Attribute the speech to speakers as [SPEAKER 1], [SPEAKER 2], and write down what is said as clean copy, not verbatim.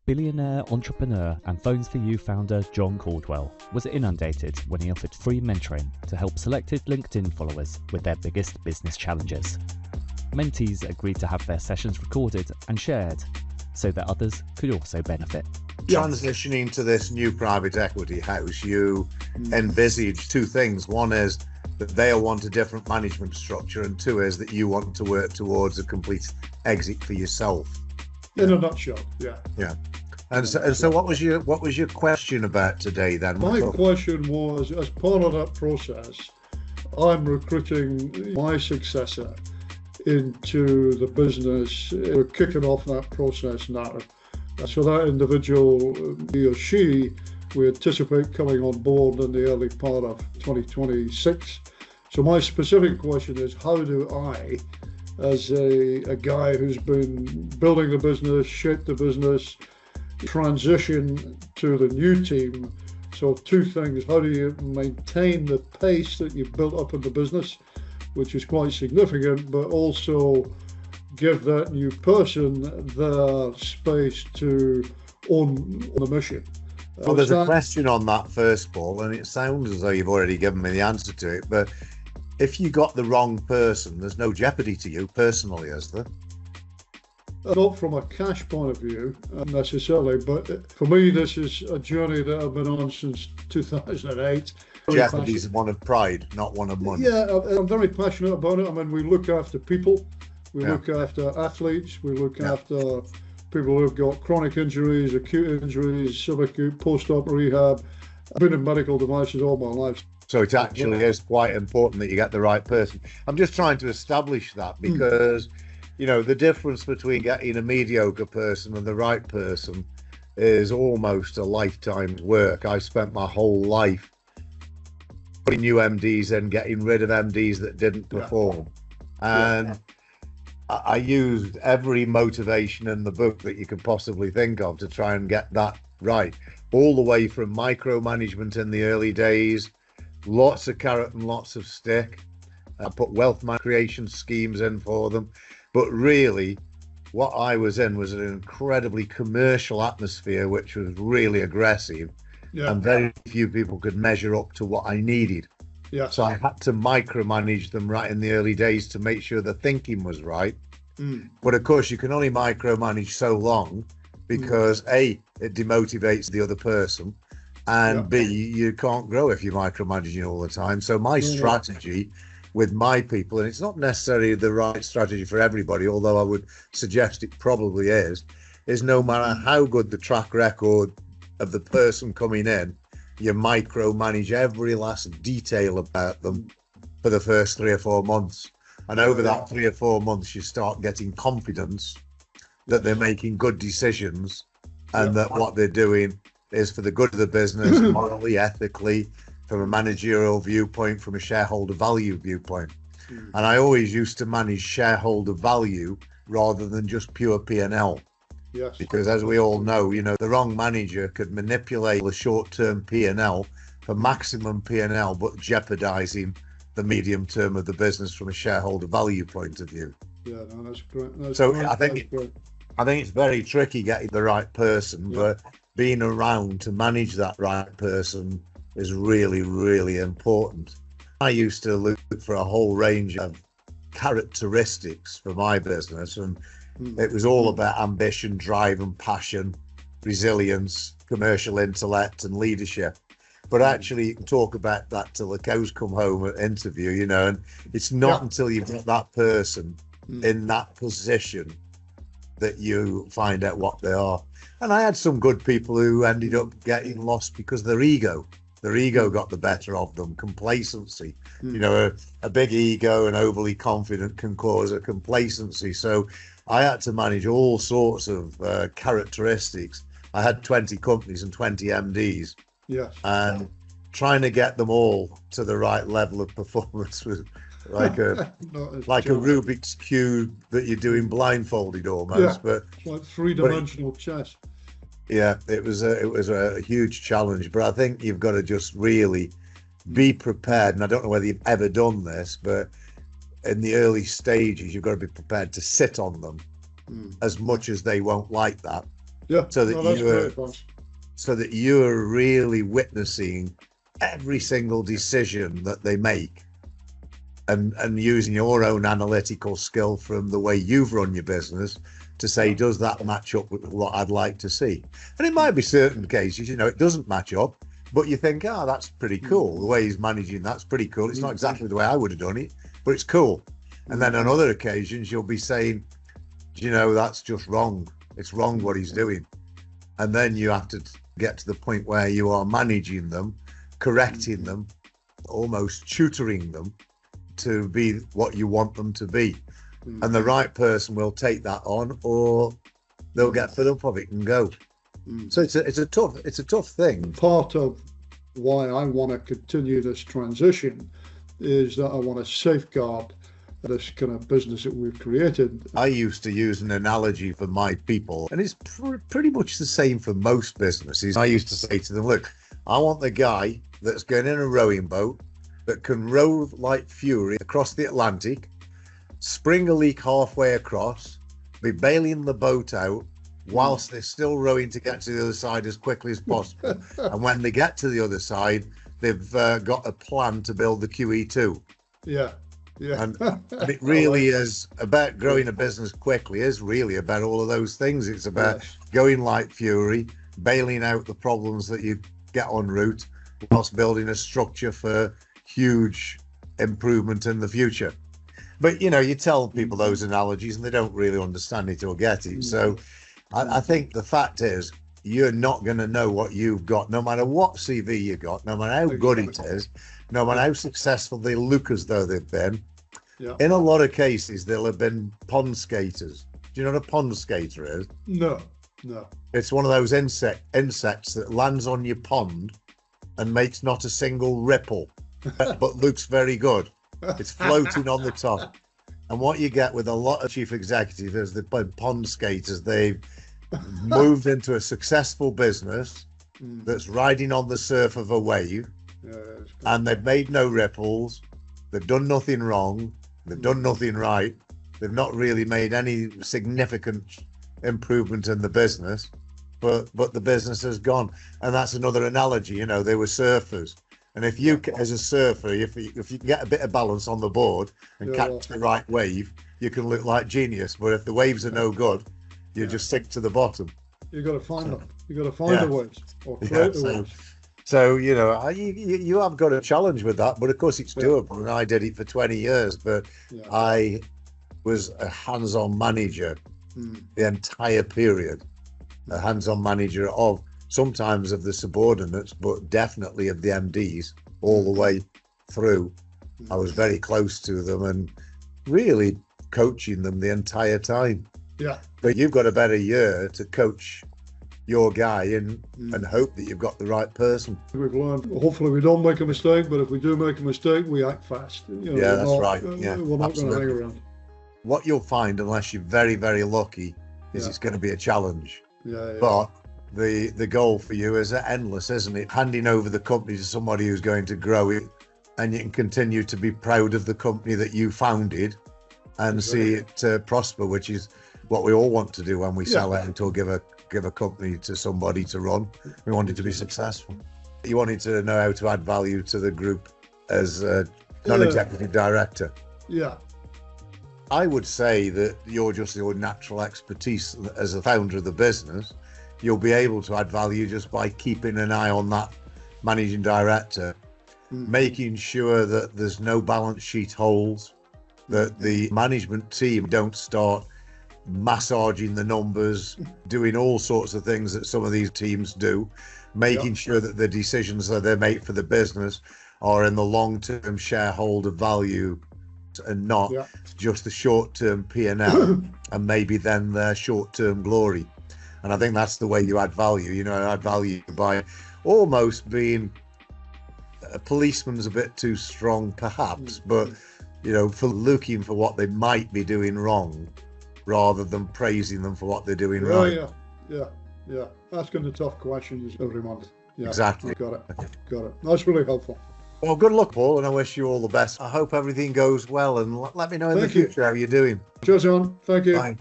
[SPEAKER 1] Billionaire entrepreneur and Phones For You founder John Caudwell was inundated when he offered free mentoring to help selected LinkedIn followers with their biggest business challenges. Mentees agreed to have their sessions recorded and shared so that others could also benefit.
[SPEAKER 2] Transitioning to this new private equity house, you envisage two things. One is that they'll want a different management structure, and two is that you want to work towards a complete exit for yourself.
[SPEAKER 3] In a nutshell, yeah.
[SPEAKER 2] Yeah. And so what was your question about today then?
[SPEAKER 3] My question was, as part of that process, I'm recruiting my successor into the business. We're kicking off that process now. So that individual, he or she, we anticipate coming on board in the early part of 2026. So my specific question is, how do I, as a guy who's been building the business, shaped the business, transition to the new team? So two things: how do you maintain the pace that you've built up in the business, which is quite significant, but also give that new person the space to own the mission?
[SPEAKER 2] Well, there's a question on that first, Paul, and it sounds as though you've already given me the answer to it, but if you got the wrong person, there's no jeopardy to you personally, is there?
[SPEAKER 3] Not from a cash point of view, necessarily, but for me, this is a journey that I've been on since 2008.
[SPEAKER 2] Jeopardy is one of pride, not one of money.
[SPEAKER 3] Yeah, I'm very passionate about it. I mean, we look after people, we look after athletes, we look after people who've got chronic injuries, acute injuries, subacute, post-op rehab. I've been in medical devices all my life.
[SPEAKER 2] So it actually is quite important that you get the right person. I'm just trying to establish that because, you know, the difference between getting a mediocre person and the right person is almost a lifetime's work. I spent my whole life putting new MDs in, getting rid of MDs that didn't perform. And I used every motivation in the book that you could possibly think of to try and get that right. All the way from micromanagement in the early days, lots of carrot and lots of stick. I put wealth creation schemes in for them. But really, what I was in was an incredibly commercial atmosphere, which was really aggressive. And very few people could measure up to what I needed. So I had to micromanage them right in the early days to make sure the thinking was right. But of course, you can only micromanage so long because A, it demotivates the other person, and B, you can't grow if you're micromanaging all the time. So my strategy with my people, and it's not necessarily the right strategy for everybody, although I would suggest it probably is no matter how good the track record of the person coming in, you micromanage every last detail about them for the first 3 or 4 months. And over that 3 or 4 months, you start getting confidence that they're making good decisions and that what they're doing is for the good of the business, morally, ethically, from a managerial viewpoint, from a shareholder value viewpoint. And I always used to manage shareholder value rather than just pure P&L. Because as we all know, you know, the wrong manager could manipulate the short-term P&L for maximum P&L, but jeopardizing the medium term of the business from a shareholder value point of view.
[SPEAKER 3] Yeah, no, that's great.
[SPEAKER 2] I think it's very tricky getting the right person, but being around to manage that right person is really, really important. I used to look for a whole range of characteristics for my business, and it was all about ambition, drive and passion, resilience, commercial intellect and leadership. But actually you can talk about that till the cows come home at interview, you know, and it's not until you've got that person in that position that you find out what they are. And I had some good people who ended up getting lost because their ego got the better of them. Complacency, you know, a big ego and overly confident can cause a complacency. So I had to manage all sorts of characteristics. I had 20 companies and 20 MDs. And trying to get them all to the right level of performance was like a Rubik's cube that you're doing blindfolded almost. But
[SPEAKER 3] like three-dimensional chess.
[SPEAKER 2] Yeah, it was a huge challenge. But I think you've got to just really be prepared. And I don't know whether you've ever done this, but in the early stages, you've got to be prepared to sit on them as much as they won't like that.
[SPEAKER 3] Yeah.
[SPEAKER 2] So that
[SPEAKER 3] no, that's
[SPEAKER 2] you're
[SPEAKER 3] great advice.
[SPEAKER 2] so that you're really witnessing every single decision that they make, and using your own analytical skill from the way you've run your business to say, does that match up with what I'd like to see? And it might be certain cases, it doesn't match up, but you think, that's pretty cool. The way he's managing, that's pretty cool. It's not exactly the way I would have done it, but it's cool. And then on other occasions, you'll be saying, that's just wrong. It's wrong what he's doing. And then you have to get to the point where you are managing them, correcting them, almost tutoring them to be what you want them to be. And the right person will take that on, or they'll get fed up of it and go. So it's a tough thing.
[SPEAKER 3] Part of why I want to continue this transition is that I want to safeguard this kind of business that we've created.
[SPEAKER 2] I used to use an analogy for my people, and it's pretty much the same for most businesses. I used to say to them, look, I want the guy that's going in a rowing boat that can row like fury across the Atlantic, spring a leak halfway across, be bailing the boat out whilst they're still rowing to get to the other side as quickly as possible. And when they get to the other side, they've got a plan to build the QE2.
[SPEAKER 3] Yeah.
[SPEAKER 2] And it really is about growing a business quickly, is really about all of those things. It's about going like fury, bailing out the problems that you get en route, whilst building a structure for huge improvement in the future. But you tell people those analogies and they don't really understand it or get it. So I think the fact is, you're not going to know what you've got, no matter what CV you got, no matter how good it is, no matter how successful they look as though they've been.
[SPEAKER 3] Yeah.
[SPEAKER 2] In a lot of cases, they'll have been pond skaters. Do you know what a pond skater is?
[SPEAKER 3] No.
[SPEAKER 2] It's one of those insects that lands on your pond and makes not a single ripple, but looks very good. It's floating on the top. And what you get with a lot of chief executives is the pond skaters, they've moved into a successful business that's riding on the surf of a wave, and they've made no ripples, they've done nothing wrong, they've done nothing right, they've not really made any significant improvement in the business, but the business has gone. And that's another analogy, they were surfers. And if you, as a surfer, if you can get a bit of balance on the board and catch the right wave, you can look like genius. But if the waves are no good, you just sink to the bottom.
[SPEAKER 3] You've got to find them. You've got to find the waves or create the waves.
[SPEAKER 2] So, you have got a challenge with that, but of course it's doable. And I did it for 20 years, but I was a hands-on manager the entire period, a hands-on manager of sometimes of the subordinates, but definitely of the MDs all the way through. I was very close to them and really coaching them the entire time.
[SPEAKER 3] Yeah.
[SPEAKER 2] But you've got a better year to coach your guy and hope that you've got the right person.
[SPEAKER 3] We've learned, hopefully we don't make a mistake, but if we do make a mistake, we act fast.
[SPEAKER 2] That's right.
[SPEAKER 3] We're not going to hang around.
[SPEAKER 2] What you'll find, unless you're very, very lucky, is it's going to be a challenge. But the goal for you is endless, isn't it? Handing over the company to somebody who's going to grow it, and you can continue to be proud of the company that you founded and see it prosper, which is what we all want to do when we sell out or give a company to somebody to run. We want it to be successful. You wanted to know how to add value to the group as a non-executive director.
[SPEAKER 3] Yeah.
[SPEAKER 2] I would say that you're just your natural expertise as a founder of the business. You'll be able to add value just by keeping an eye on that managing director, making sure that there's no balance sheet holes, that the management team don't start massaging the numbers, doing all sorts of things that some of these teams do, making sure that the decisions that they make for the business are in the long-term shareholder value and not just the short-term P&L and maybe then their short-term glory. And I think that's the way you add value. Add value by almost being a policeman's a bit too strong, perhaps, but for looking for what they might be doing wrong, rather than praising them for what they're doing right.
[SPEAKER 3] Yeah. Asking the tough questions every month. Yeah,
[SPEAKER 2] exactly.
[SPEAKER 3] Got it. That's really helpful.
[SPEAKER 2] Well, good luck, Paul, and I wish you all the best. I hope everything goes well, and let me know in the future how you're doing.
[SPEAKER 3] Cheers, John. Thank you.
[SPEAKER 2] Bye.